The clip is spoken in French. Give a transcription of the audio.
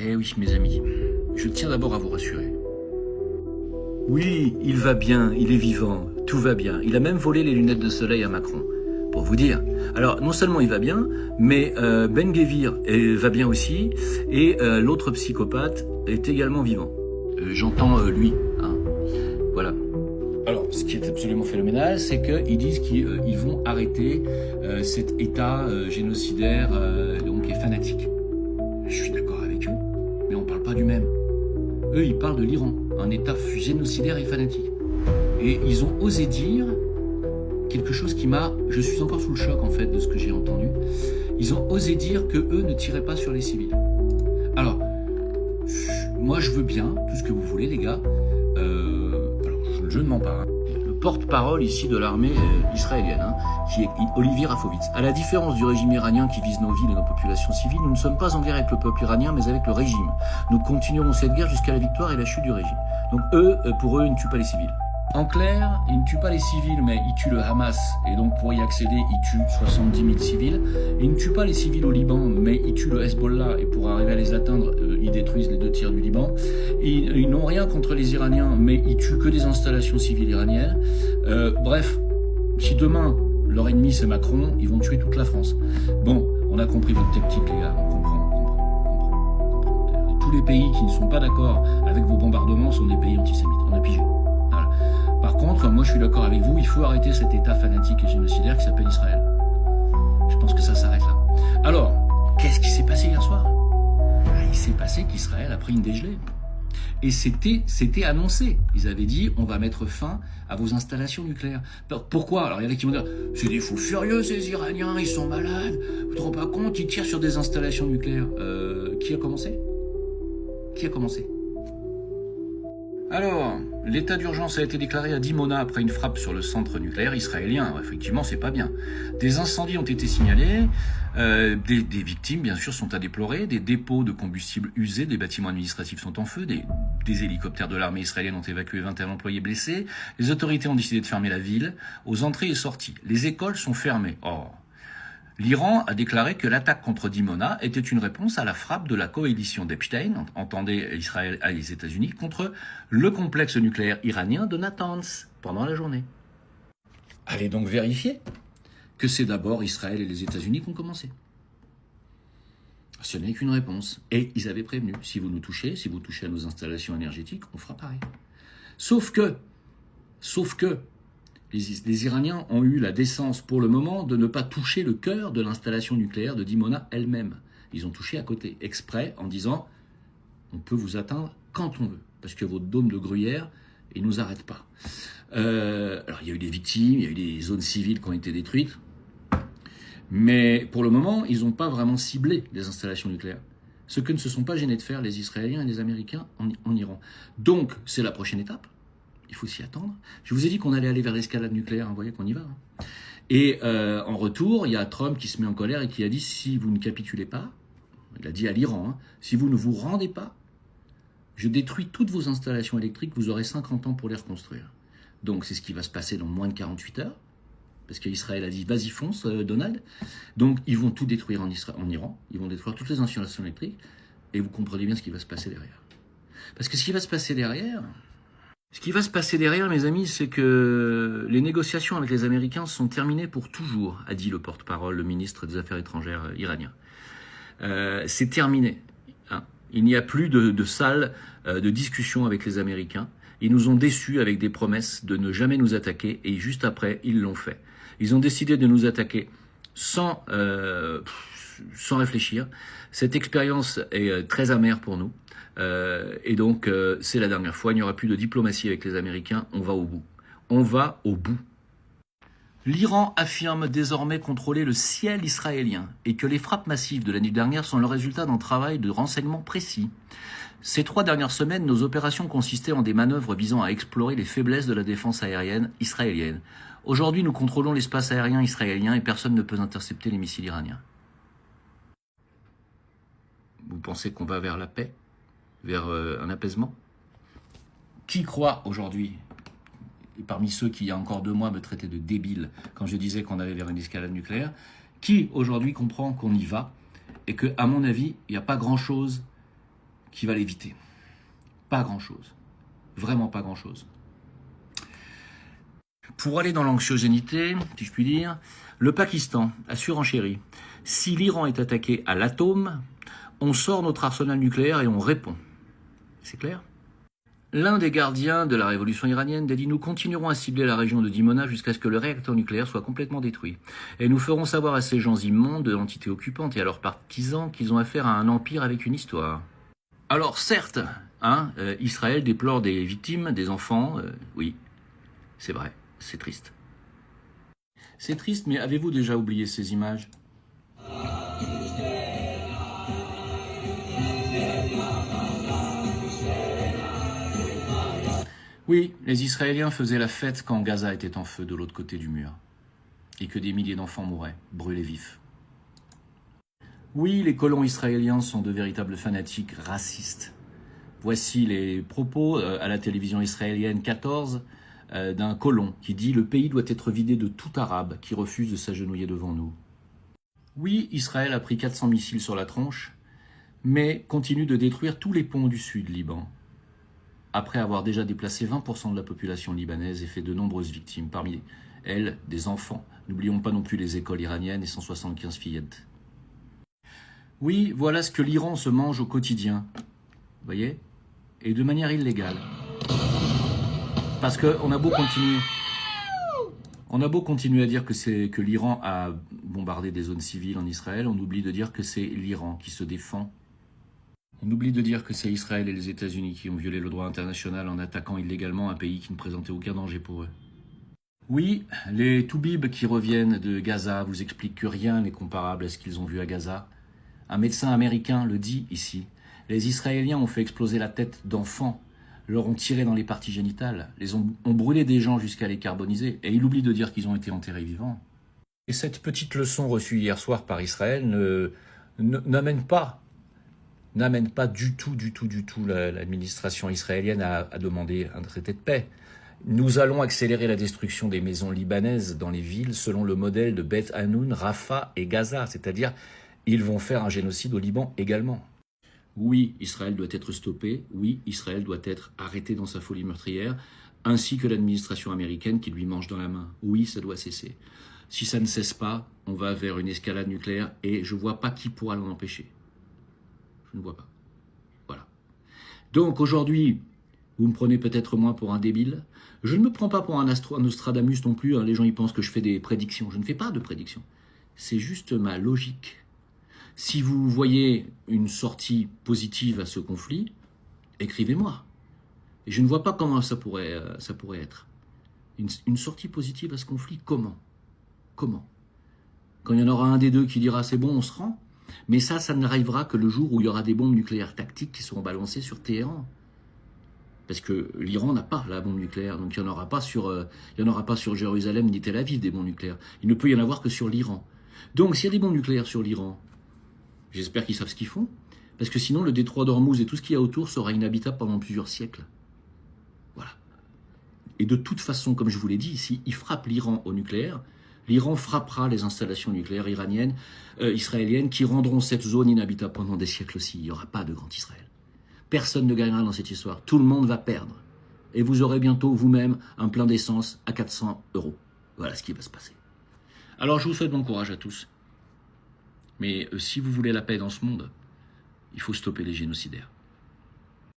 Eh oui, mes amis, je tiens d'abord à vous rassurer. Oui, il va bien, il est vivant, tout va bien. Il a même volé les lunettes de soleil à Macron, pour vous dire. Alors, non seulement il va bien, mais Ben-Gvir va bien aussi, et l'autre psychopathe est également vivant. J'entends lui, hein. Voilà. Alors, ce qui est absolument phénoménal, c'est qu'ils disent qu'ils vont arrêter cet État génocidaire donc et fanatique. Je suis d'accord avec eux, mais on parle pas du même. Eux, ils parlent de l'Iran, un État génocidaire et fanatique. Et ils ont osé dire quelque chose qui m'a... Je suis encore sous le choc, en fait, de ce que j'ai entendu. Ils ont osé dire que eux ne tiraient pas sur les civils. Alors, moi, je veux bien, tout ce que vous voulez, les gars. Alors, je ne mens pas. Hein. Le porte-parole ici de l'armée israélienne, hein, qui est Olivier Rafovitz. À la différence du régime iranien qui vise nos villes et nos populations civiles, nous ne sommes pas en guerre avec le peuple iranien, mais avec le régime. Nous continuerons cette guerre jusqu'à la victoire et la chute du régime. Donc pour eux, ils ne tuent pas les civils. En clair, ils ne tuent pas les civils, mais ils tuent le Hamas. Et donc, pour y accéder, ils tuent 70 000 civils. Ils ne tuent pas les civils au Liban, mais ils tuent le Hezbollah. Et pour arriver à les atteindre, ils détruisent les 2 tiers du Liban. Ils n'ont rien contre les Iraniens, mais ils tuent que des installations civiles iraniennes. Bref, si demain, leur ennemi, c'est Macron, ils vont tuer toute la France. Bon, on a compris votre tactique, les gars. On comprend. Tous les pays qui ne sont pas d'accord avec vos bombardements sont des pays antisémites. On a pigé. Voilà. Par contre, moi je suis d'accord avec vous, il faut arrêter cet État fanatique et génocidaire qui s'appelle Israël. Je pense que ça s'arrête là. Alors, qu'est-ce qui s'est passé hier soir? Il s'est passé qu'Israël a pris une dégelée. Et c'était annoncé. Ils avaient dit, on va mettre fin à vos installations nucléaires. Pourquoi? Alors il y en a qui vont dire, c'est des fous furieux ces Iraniens, ils sont malades. Vous ne vous rendez pas compte, ils tirent sur des installations nucléaires. Qui a commencé? Alors, l'état d'urgence a été déclaré à Dimona après une frappe sur le centre nucléaire israélien. Effectivement, c'est pas bien. Des incendies ont été signalés, des victimes, bien sûr, sont à déplorer, des dépôts de combustible usés, des bâtiments administratifs sont en feu, des hélicoptères de l'armée israélienne ont évacué 21 employés blessés, les autorités ont décidé de fermer la ville aux entrées et sorties. Les écoles sont fermées. Or, l'Iran a déclaré que l'attaque contre Dimona était une réponse à la frappe de la coalition d'Epstein, entendez Israël et les États-Unis, contre le complexe nucléaire iranien de Natanz pendant la journée. Allez donc vérifier que c'est d'abord Israël et les États-Unis qui ont commencé. Ce n'est qu'une réponse. Et ils avaient prévenu, si vous nous touchez, si vous touchez à nos installations énergétiques, on fera pareil. Sauf que, les Iraniens ont eu la décence pour le moment de ne pas toucher le cœur de l'installation nucléaire de Dimona elle-même. Ils ont touché à côté, exprès, en disant on peut vous atteindre quand on veut, parce que votre dôme de Gruyère, il ne nous arrête pas. Alors il y a eu des victimes, il y a eu des zones civiles qui ont été détruites, mais pour le moment, ils n'ont pas vraiment ciblé les installations nucléaires. Ce que ne se sont pas gênés de faire les Israéliens et les Américains en Iran. Donc, c'est la prochaine étape. Il faut s'y attendre. Je vous ai dit qu'on allait aller vers l'escalade nucléaire, vous voyez qu'on y va. Hein. Et en retour, il y a Trump qui se met en colère et qui a dit, si vous ne capitulez pas, il a dit à l'Iran, hein, si vous ne vous rendez pas, je détruis toutes vos installations électriques, vous aurez 50 ans pour les reconstruire. Donc c'est ce qui va se passer dans moins de 48 heures, parce qu'Israël a dit, vas-y fonce Donald. Donc ils vont tout détruire en Iran, ils vont détruire toutes les installations électriques, et vous comprenez bien ce qui va se passer derrière. Parce que ce qui va se passer derrière, mes amis, c'est que les négociations avec les Américains sont terminées pour toujours, a dit le porte-parole, le ministre des Affaires étrangères iranien. C'est terminé. Hein. Il n'y a plus de salle de discussion avec les Américains. Ils nous ont déçus avec des promesses de ne jamais nous attaquer, et juste après, ils l'ont fait. Ils ont décidé de nous attaquer sans réfléchir. Cette expérience est très amère pour nous. Et donc, c'est la dernière fois. Il n'y aura plus de diplomatie avec les Américains. On va au bout. On va au bout. L'Iran affirme désormais contrôler le ciel israélien et que les frappes massives de l'année dernière sont le résultat d'un travail de renseignement précis. Ces 3 dernières semaines, nos opérations consistaient en des manœuvres visant à explorer les faiblesses de la défense aérienne israélienne. Aujourd'hui, nous contrôlons l'espace aérien israélien et personne ne peut intercepter les missiles iraniens. Vous pensez qu'on va vers la paix? Vers un apaisement? Qui croit aujourd'hui, parmi ceux qui, il y a encore 2 mois, me traitaient de débile quand je disais qu'on allait vers une escalade nucléaire, qui aujourd'hui comprend qu'on y va et que, à mon avis, il n'y a pas grand-chose qui va l'éviter? Pas grand-chose. Vraiment pas grand-chose. Pour aller dans l'anxiogénité, si je puis dire, le Pakistan a surenchéri. Si l'Iran est attaqué à l'atome, on sort notre arsenal nucléaire et on répond. C'est clair? L'un des gardiens de la révolution iranienne a dit « Nous continuerons à cibler la région de Dimona jusqu'à ce que le réacteur nucléaire soit complètement détruit. Et nous ferons savoir à ces gens immondes de l'entité occupante et à leurs partisans qu'ils ont affaire à un empire avec une histoire. » Alors certes, Israël déplore des victimes, des enfants, oui, c'est vrai, c'est triste. C'est triste, mais avez-vous déjà oublié ces images ? Oui, les Israéliens faisaient la fête quand Gaza était en feu de l'autre côté du mur, et que des milliers d'enfants mouraient, brûlés vifs. Oui, les colons israéliens sont de véritables fanatiques racistes. Voici les propos à la télévision israélienne 14 d'un colon qui dit « Le pays doit être vidé de tout arabe qui refuse de s'agenouiller devant nous ». Oui, Israël a pris 400 missiles sur la tronche, mais continue de détruire tous les ponts du sud Liban, après avoir déjà déplacé 20% de la population libanaise et fait de nombreuses victimes, parmi elles des enfants. N'oublions pas non plus les écoles iraniennes et 175 fillettes. Oui, voilà ce que l'Iran se mange au quotidien, vous voyez, et de manière illégale. Parce qu'on a beau continuer à dire que l'Iran a bombardé des zones civiles en Israël, on oublie de dire que c'est l'Iran qui se défend. On oublie de dire que c'est Israël et les États-Unis qui ont violé le droit international en attaquant illégalement un pays qui ne présentait aucun danger pour eux. Oui, les toubibs qui reviennent de Gaza vous expliquent que rien n'est comparable à ce qu'ils ont vu à Gaza. Un médecin américain le dit ici. Les Israéliens ont fait exploser la tête d'enfants, leur ont tiré dans les parties génitales, ont brûlé des gens jusqu'à les carboniser, et il oublie de dire qu'ils ont été enterrés vivants. Et cette petite leçon reçue hier soir par Israël n'amène pas du tout l'administration israélienne à demander un traité de paix. Nous allons accélérer la destruction des maisons libanaises dans les villes selon le modèle de Beth Hanoun, Rafah et Gaza, c'est-à-dire ils vont faire un génocide au Liban également. Oui, Israël doit être stoppé, oui, Israël doit être arrêté dans sa folie meurtrière, ainsi que l'administration américaine qui lui mange dans la main. Oui, ça doit cesser. Si ça ne cesse pas, on va vers une escalade nucléaire et je ne vois pas qui pourra l'en empêcher. Je ne vois pas. Voilà. Donc aujourd'hui, vous me prenez peut-être moins pour un débile. Je ne me prends pas pour un Nostradamus non plus. Les gens ils pensent que je fais des prédictions. Je ne fais pas de prédictions. C'est juste ma logique. Si vous voyez une sortie positive à ce conflit, écrivez-moi. Et je ne vois pas comment ça pourrait être. Une sortie positive à ce conflit, comment ? Comment ? Quand il y en aura un des deux qui dira c'est bon, on se rend. Mais ça n'arrivera que le jour où il y aura des bombes nucléaires tactiques qui seront balancées sur Téhéran. Parce que l'Iran n'a pas la bombe nucléaire, donc il n'y en aura pas sur Jérusalem ni Tel Aviv des bombes nucléaires. Il ne peut y en avoir que sur l'Iran. Donc s'il y a des bombes nucléaires sur l'Iran, j'espère qu'ils savent ce qu'ils font, parce que sinon le détroit d'Ormuz et tout ce qu'il y a autour sera inhabitable pendant plusieurs siècles. Voilà. Et de toute façon, comme je vous l'ai dit, s'ils frappent l'Iran au nucléaire, l'Iran frappera les installations nucléaires israéliennes qui rendront cette zone inhabitable pendant des siècles aussi. Il n'y aura pas de grand Israël. Personne ne gagnera dans cette histoire. Tout le monde va perdre. Et vous aurez bientôt vous-même un plein d'essence à 400 €. Voilà ce qui va se passer. Alors je vous souhaite bon courage à tous. Mais si vous voulez la paix dans ce monde, il faut stopper les génocidaires.